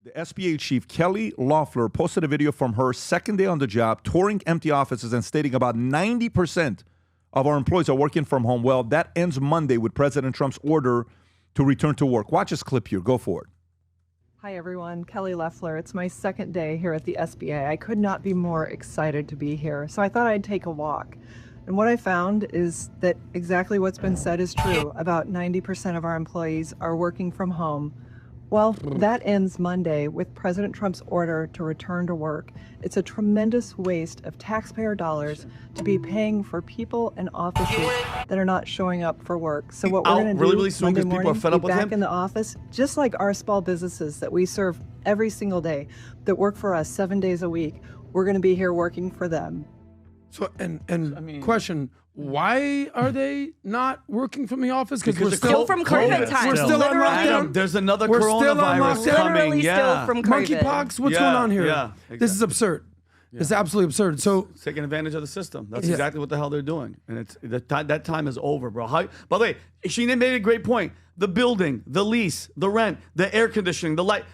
The SBA chief, Kelly Loeffler, posted a video from her second day on the job, touring empty offices and stating about 90% of our employees are working from home. Well, that ends Monday with President Trump's order to return to work. Watch this clip here. Go for it. Hi, everyone. Kelly Loeffler. It's my second day here at the SBA. I could not be more excited to be here, so I thought I'd take a walk. And what I found is that exactly what's been said is true. About 90% of our employees are working from home. Well, that ends Monday with President Trump's order to return to work. It's a tremendous waste of taxpayer dollars to be paying for people and offices that are not showing up for work. So what we're going to do really soon Monday because people are morning, fed up be with back him? in the office, just like our small businesses that we serve every single day, that work for us 7 days a week. We're going to be here working for them. So, question, why are they not working from the office? Because we're still from COVID time. We're still on Literally. lockdown. There's another We're still on coronavirus lockdown. coming. Literally Yeah. still from COVID. Monkeypox, what's Yeah, going on here? yeah, This is absurd. It's absolutely absurd. So, taking advantage of the system. That's Yeah. exactly what the hell they're doing. And it's that time is over, bro. By the way, she made a great point. The building, the lease, the rent, the air conditioning, the light,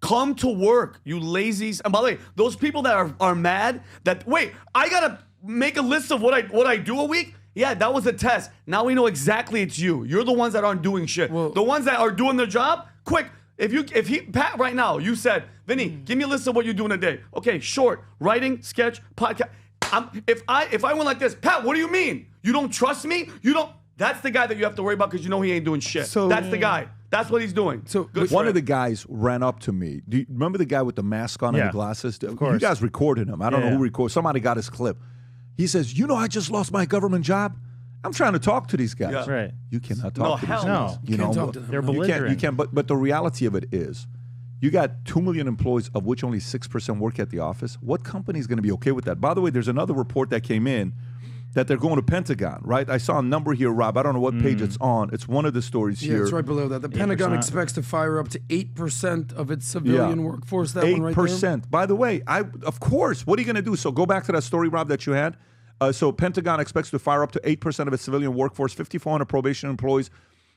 come to work, you lazies. And by the way, those people that are mad that, wait, I gotta make a list of what I do a week? Yeah, that was a test. Now we know exactly it's you. You're the ones that aren't doing shit. Well, the ones that are doing their job, quick. Pat, right now, you said, Vinny, give me a list of what you do in a day. Okay, short, writing, sketch, podcast. If I went like this, Pat, what do you mean? You don't trust me? You don't. That's the guy that you have to worry about because you know he ain't doing shit. So- that's the guy. That's what he's doing. So Good One for of the him. guys ran up to me. Do you remember the guy with the mask on and the glasses? Of course. You guys recorded him. I don't know who recorded. Somebody got his clip. He says, I just lost my government job. I'm trying to talk to these guys. Yeah. Right. You cannot No, talk to hell these no. guys. You can't talk to them. They're You belligerent. can't, but the reality of it is, you got 2 million employees, of which only 6% work at the office. What company is going to be okay with that? By the way, there's another report that came in that they're going to Pentagon, right? I saw a number here, Rob. I don't know what page it's on. It's one of the stories yeah, here. it's right below that. The Pentagon 8%. expects to fire up to 8% of its civilian workforce. That one right there. 8%. By the way, of course, what are you going to do? So go back to that story, Rob, that you had. So Pentagon expects to fire up to 8% of its civilian workforce. 5,400 probation employees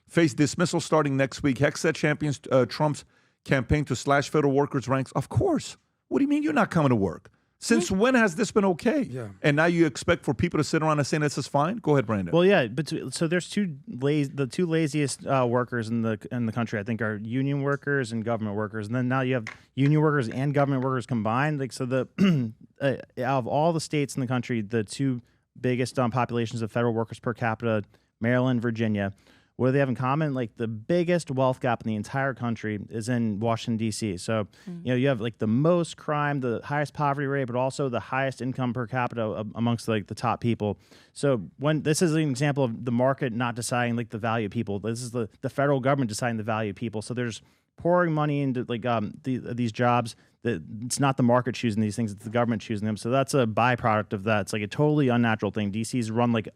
face dismissal starting next week. Hexet champions Trump's campaign to slash federal workers' ranks. Of course. What do you mean you're not coming to work? Since when has this been okay? Yeah. And now you expect for people to sit around and say this is fine? Go ahead, Brandon. Well, yeah, but so there's the two laziest workers in the country, I think, are union workers and government workers, and then now you have union workers and government workers combined. Like, so the out of all the states in the country, the two biggest populations of federal workers per capita, Maryland, Virginia. What do they have in common? Like, the biggest wealth gap in the entire country is in Washington, D.C. So, you have like the most crime, the highest poverty rate, but also the highest income per capita amongst like the top people. So when this is an example of the market not deciding like the value of people, this is the federal government deciding the value of people. So there's pouring money into like these jobs. That it's not the market choosing these things; it's the government choosing them. So that's a byproduct of that. It's like a totally unnatural thing. DC's run like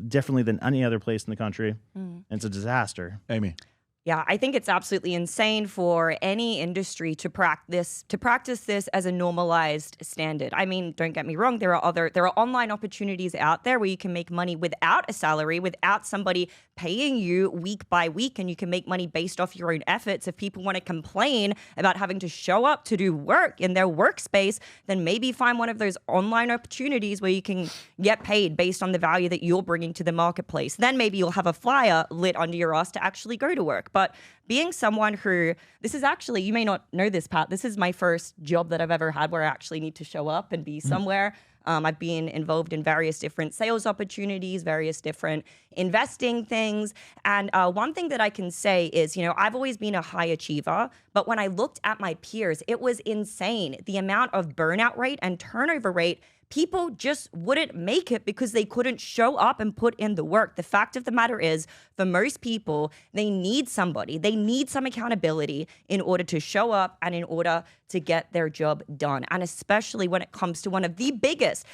differently than any other place in the country, and it's a disaster. Amy. Yeah, I think it's absolutely insane for any industry to practice this as a normalized standard. I mean, don't get me wrong, there are online opportunities out there where you can make money without a salary, without somebody paying you week by week, and you can make money based off your own efforts. If people want to complain about having to show up to do work in their workspace, then maybe find one of those online opportunities where you can get paid based on the value that you're bringing to the marketplace. Then maybe you'll have a flyer lit under your ass to actually go to work. But being someone who, this is actually, you may not know this, Pat, this is my first job that I've ever had where I actually need to show up and be somewhere. I've been involved in various different sales opportunities, various different investing things. And one thing that I can say is, I've always been a high achiever, but when I looked at my peers, it was insane. The amount of burnout rate and turnover rate, people just wouldn't make it because they couldn't show up and put in the work. The fact of the matter is, for most people, they need somebody. They need some accountability in order to show up and in order to get their job done. And especially when it comes to one of the biggest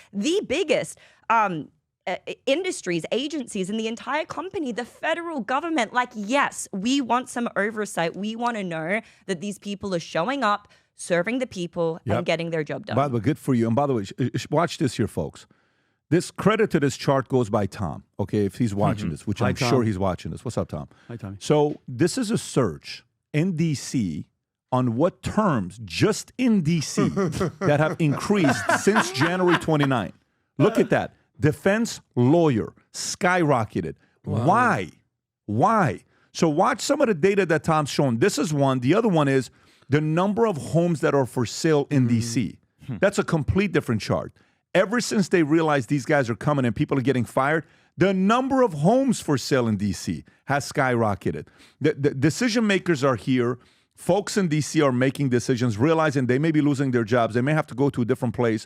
industries, agencies in the entire company, the federal government. Like, yes, we want some oversight. We want to know that these people are showing up, serving the people, and getting their job done. By the way, good for you. And by the way, watch this here, folks. This credit to this chart goes by Tom, okay, if he's watching this, which I'm sure he's watching this. What's up, Tom? Hi, Tommy. So this is a search in D.C. on what terms just in DC that have increased since January 29. Look at that. Defense lawyer skyrocketed. Wow. Why? So watch some of the data that Tom's shown. This is one. The other one is the number of homes that are for sale in DC. That's a complete different chart. Ever since they realized these guys are coming and people are getting fired, the number of homes for sale in DC has skyrocketed. The decision makers are here. Folks in DC are making decisions, realizing they may be losing their jobs. They may have to go to a different place.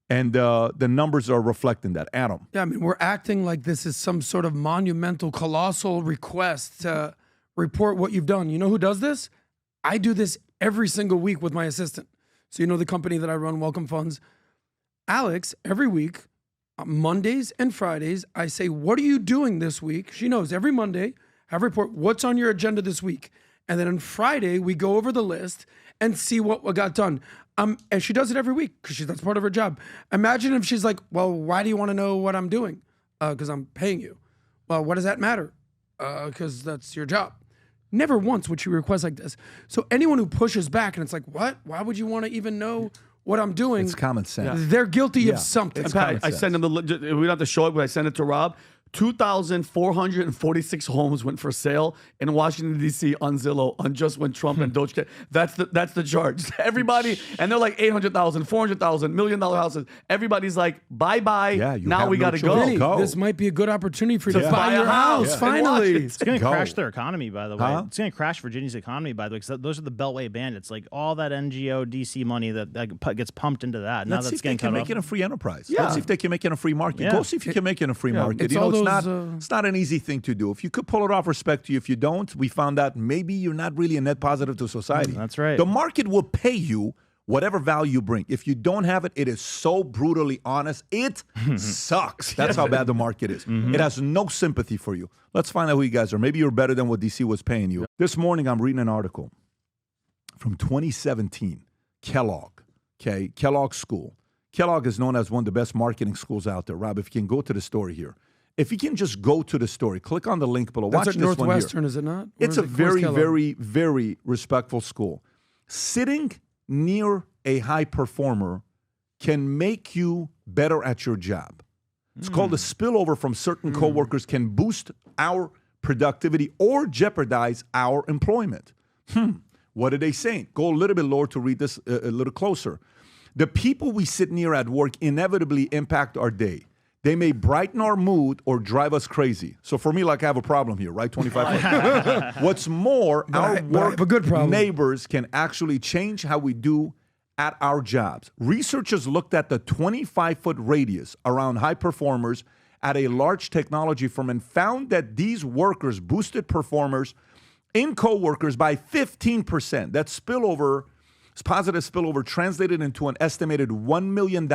And the numbers are reflecting that. Adam. Yeah, I mean, we're acting like this is some sort of monumental, colossal request to report what you've done. You know who does this? I do this every single week with my assistant. So you know the company that I run, Welcome Funds. Alex, every week, Mondays and Fridays, I say, what are you doing this week? She knows every Monday, have a report, what's on your agenda this week? And then on Friday, we go over the list and see what got done. And she does it every week because that's part of her job. Imagine if she's like, well, why do you want to know what I'm doing? Because I'm paying you. Well, what does that matter? Because that's your job. Never once would she request like this. So anyone who pushes back and it's like, what? Why would you want to even know what I'm doing? It's common sense. They're guilty of something. It's Pat, I send them we don't have to show it, but I send it to Rob. 2,446 homes went for sale in Washington, D.C. on Zillow on just when Trump and Doge came. That's the charge. Everybody, and they're like 800,000, 400,000, $1 million houses. Everybody's like, bye-bye. Yeah, you now have we no got to choice. go. Go. This might be a good opportunity for you To to buy your house, Yeah. finally. It's going to Go. crash their economy, by the way. Huh? It's going to crash Virginia's economy, by the way, because those are the Beltway bandits. Like all that NGO DC money that gets pumped into that. Now Let's see that's if they getting can cut make off. it a free enterprise. Yeah. Let's see if they can make it a free market. Yeah. Go see if you can make it a free market. it's You know, all it's those, it's not an easy thing to do. If you could pull it off, respect to you. If you don't, we found out maybe you're not really a net positive to society. That's right. The market will pay you whatever value you bring. If you don't have it, it is so brutally honest. It sucks. That's how bad the market is. It has no sympathy for you. Let's find out who you guys are. Maybe you're better than what DC was paying you. This morning, I'm reading an article from 2017, Kellogg, okay? Kellogg School. Kellogg is known as one of the best marketing schools out there. Rob, if you can go to the story here. If you can just go to the story, click on the link below. That's Watch at this one Northwestern, here. is it not? Or It's is a it- where's very, Kellogg? very, very respectful school. Sitting near a high performer can make you better at your job. It's called the spillover from certain coworkers can boost our productivity or jeopardize our employment. What are they saying? Go a little bit lower to read this a little closer. The people we sit near at work inevitably impact our day. They may brighten our mood or drive us crazy. So for me, like I have a problem here, right? 25. What's more, our I have work a good problem. neighbors can actually change how we do at our jobs. Researchers looked at the 25-foot radius around high performers at a large technology firm and found that these workers boosted performers in coworkers by 15%. That spillover, positive spillover, translated into an estimated $1 million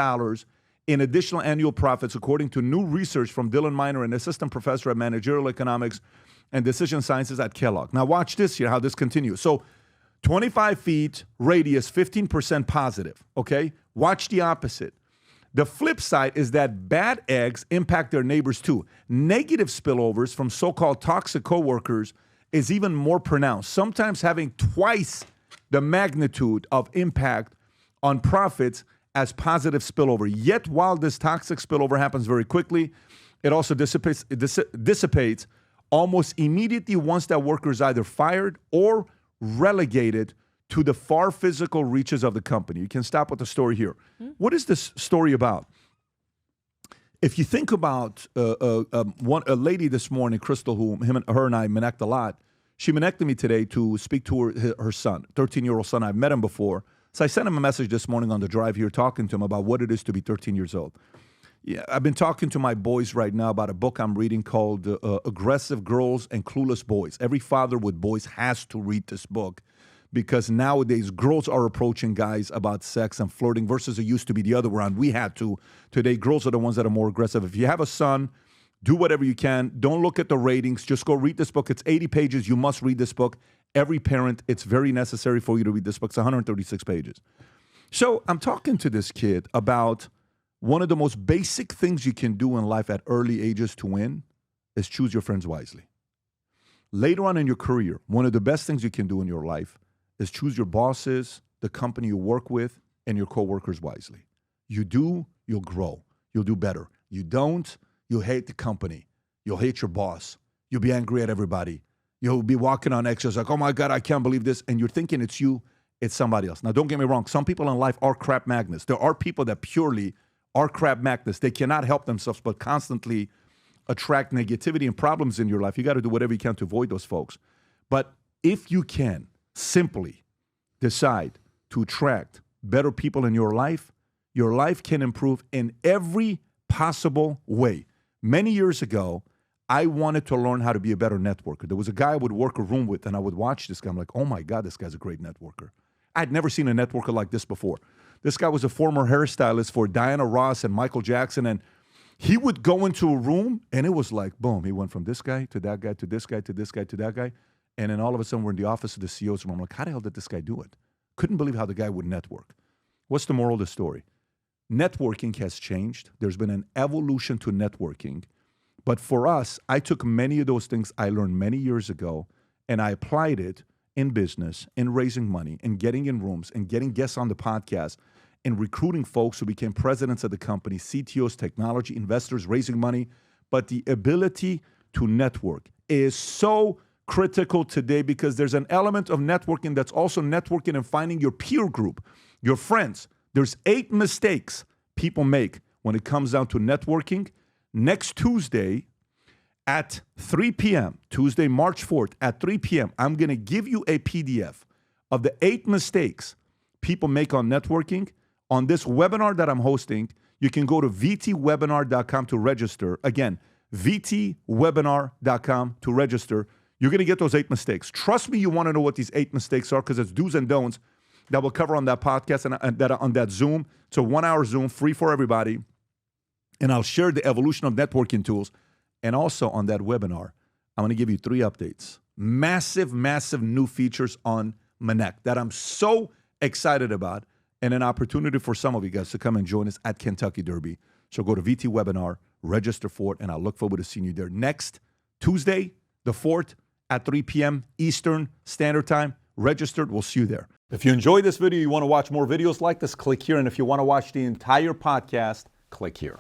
in additional annual profits, according to new research from Dylan Miner, an assistant professor at managerial economics and decision sciences at Kellogg. Now watch this here, how this continues. So 25 feet radius, 15% positive, okay? Watch the opposite. The flip side is that bad eggs impact their neighbors too. Negative spillovers from so-called toxic coworkers is even more pronounced, sometimes having twice the magnitude of impact on profits as positive spillover. Yet, while this toxic spillover happens very quickly, it also dissipates almost immediately once that worker is either fired or relegated to the far physical reaches of the company. You can stop with the story here. What is this story about? If you think about a lady this morning, Crystal, who her and I Minnect a lot, she Minnected me today to speak to her son, 13-year-old son. I've met him before. So I sent him a message this morning on the drive here talking to him about what it is to be 13 years old. Yeah, I've been talking to my boys right now about a book I'm reading called Aggressive Girls and Clueless Boys. Every father with boys has to read this book because nowadays girls are approaching guys about sex and flirting versus it used to be the other way around. We had to. Today, girls are the ones that are more aggressive. If you have a son, do whatever you can. Don't look at the ratings. Just go read this book. It's 80 pages. You must read this book. Every parent, it's very necessary for you to read this book. It's 136 pages. So I'm talking to this kid about one of the most basic things you can do in life at early ages to win is choose your friends wisely. Later on in your career, one of the best things you can do in your life is choose your bosses, the company you work with, and your coworkers wisely. You do, you'll grow. You'll do better. You don't, you'll hate the company. You'll hate your boss. You'll be angry at everybody. You'll be walking on eggshells like, oh my God, I can't believe this. And you're thinking it's you, it's somebody else. Now, don't get me wrong. Some people in life are crap magnets. There are people that purely are crap magnets. They cannot help themselves but constantly attract negativity and problems in your life. You got to do whatever you can to avoid those folks. But if you can simply decide to attract better people in your life can improve in every possible way. Many years ago, I wanted to learn how to be a better networker. There was a guy I would work a room with, and I would watch this guy. I'm like, oh my God, this guy's a great networker. I'd never seen a networker like this before. This guy was a former hairstylist for Diana Ross and Michael Jackson, and he would go into a room, and it was like, boom, he went from this guy to that guy to this guy to this guy to that guy, and then all of a sudden we're in the office of the CEO's room. I'm like, how the hell did this guy do it? Couldn't believe how the guy would network. What's the moral of the story? Networking has changed. There's been an evolution to networking. But for us, I took many of those things I learned many years ago, and I applied it in business, in raising money, in getting in rooms, and getting guests on the podcast, and recruiting folks who became presidents of the company, CTOs, technology investors, raising money. But the ability to network is so critical today because there's an element of networking that's also networking and finding your peer group, your friends. There's 8 mistakes people make when it comes down to networking. Next Tuesday at 3 p.m., Tuesday, March 4th at 3 p.m., I'm going to give you a PDF of the 8 mistakes people make on networking. On this webinar that I'm hosting, you can go to vtwebinar.com to register. Again, vtwebinar.com to register. You're going to get those 8 mistakes. Trust me, you want to know what these 8 mistakes are because it's do's and don'ts that we'll cover on that podcast and that on that Zoom. It's a 1-hour Zoom, free for everybody. And I'll share the evolution of networking tools. And also on that webinar, I'm going to give you 3 updates. Massive, massive new features on Minnect that I'm so excited about, and an opportunity for some of you guys to come and join us at Kentucky Derby. So go to VT Webinar, register for it, and I'll look forward to seeing you there next Tuesday, the 4th at 3 p.m. Eastern Standard Time. Registered. We'll see you there. If you enjoyed this video, you want to watch more videos like this, click here. And if you want to watch the entire podcast, click here.